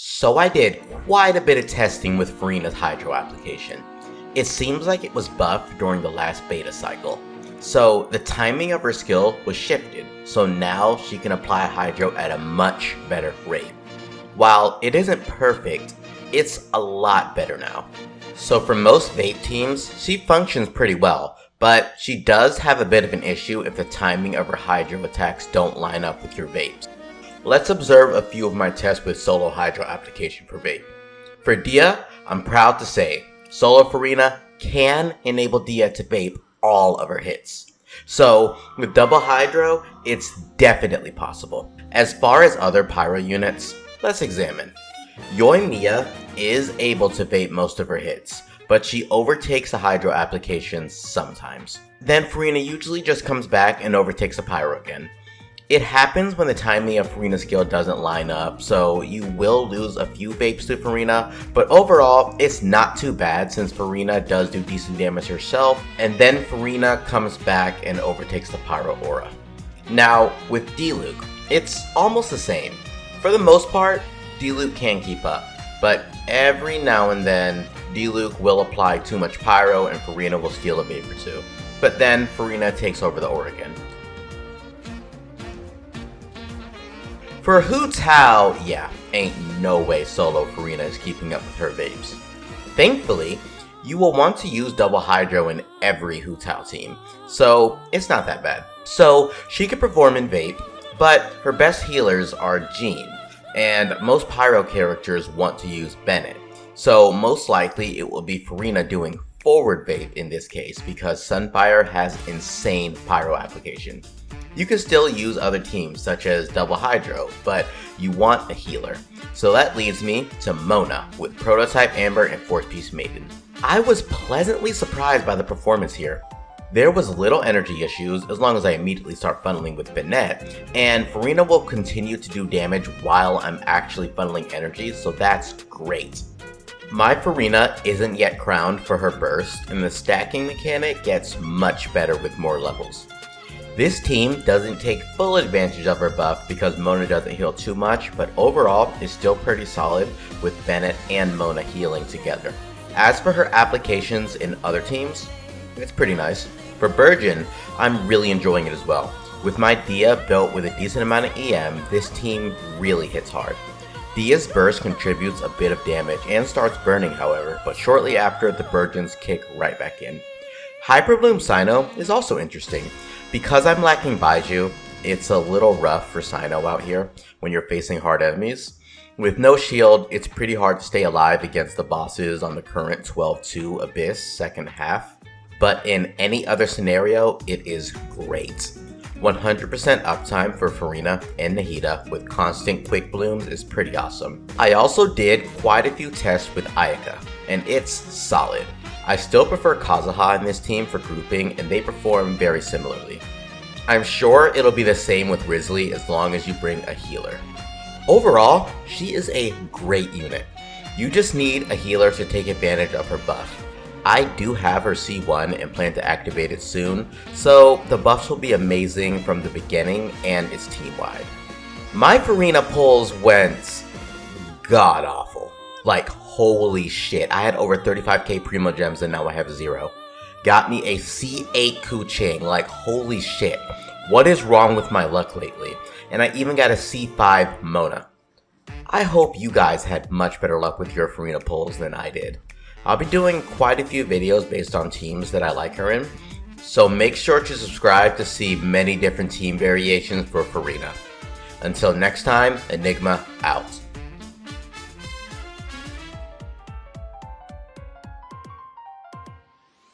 So I did quite a bit of testing with Furina's Hydro application. It seems like it was buffed during the last beta cycle. So the timing of her skill was shifted, so now she can apply Hydro at a much better rate. While it isn't perfect, it's a lot better now. So for most vape teams, she functions pretty well, but she does have a bit of an issue if the timing of her Hydro attacks don't line up with your vapes. Let's observe a few of my tests with Solo Hydro application for vape. For Dehya, I'm proud to say, Solo Furina can enable Dehya to vape all of her hits. So with double Hydro, it's definitely possible. As far as other Pyro units, let's examine. Yoimiya is able to vape most of her hits, but she overtakes the Hydro applications sometimes. Then Furina usually just comes back and overtakes the Pyro again. It happens when the timing of Furina's skill doesn't line up, so you will lose a few vapes to Furina, but overall, it's not too bad since Furina does do decent damage herself, and then Furina comes back and overtakes the Pyro aura. Now, with Diluc, it's almost the same. For the most part, Diluc can keep up, but every now and then, Diluc will apply too much Pyro and Furina will steal a vape or two. But then, Furina takes over the aura again. For Hu Tao, yeah, ain't no way Solo Furina is keeping up with her vapes. Thankfully, you will want to use double Hydro in every Hu Tao team, so it's not that bad. So she can perform in vape, but her best healers are Jean, and most Pyro characters want to use Bennett. So most likely it will be Furina doing forward vape in this case because Sunfire has insane Pyro application. You can still use other teams such as Double Hydro, but you want a healer. So that leads me to Mona with Prototype Amber and Force Piece Maiden. I was pleasantly surprised by the performance here. There was little energy issues as long as I immediately start funneling with Bennett, and Furina will continue to do damage while I'm actually funneling energy, so that's great. My Furina isn't yet crowned for her burst, and the stacking mechanic gets much better with more levels. This team doesn't take full advantage of her buff because Mona doesn't heal too much, but overall is still pretty solid with Bennett and Mona healing together. As for her applications in other teams, it's pretty nice. For Burgeon, I'm really enjoying it as well. With my Dehya built with a decent amount of EM, this team really hits hard. Dehya's burst contributes a bit of damage and starts burning however, but shortly after the Burgeons kick right back in. Hyperbloom Cyno is also interesting. Because I'm lacking Baiju, it's a little rough for Cyno out here when you're facing hard enemies. With no shield, it's pretty hard to stay alive against the bosses on the current 12-2 Abyss second half. But in any other scenario, it is great. 100% uptime for Furina and Nahida with constant quick blooms is pretty awesome. I also did quite a few tests with Ayaka, and it's solid. I still prefer Kazuha in this team for grouping, and they perform very similarly. I'm sure it'll be the same with Risley as long as you bring a healer. Overall, she is a great unit. You just need a healer to take advantage of her buff. I do have her C1 and plan to activate it soon, so the buffs will be amazing from the beginning and it's team-wide. My Furina pulls went god-awful. Like, holy shit, I had over 35k Primo Gems and now I have 0. Got me a C8 Kuching, like holy shit. What is wrong with my luck lately? And I even got a C5 Mona. I hope you guys had much better luck with your Furina pulls than I did. I'll be doing quite a few videos based on teams that I like her in, so make sure to subscribe to see many different team variations for Furina. Until next time, Enigma out.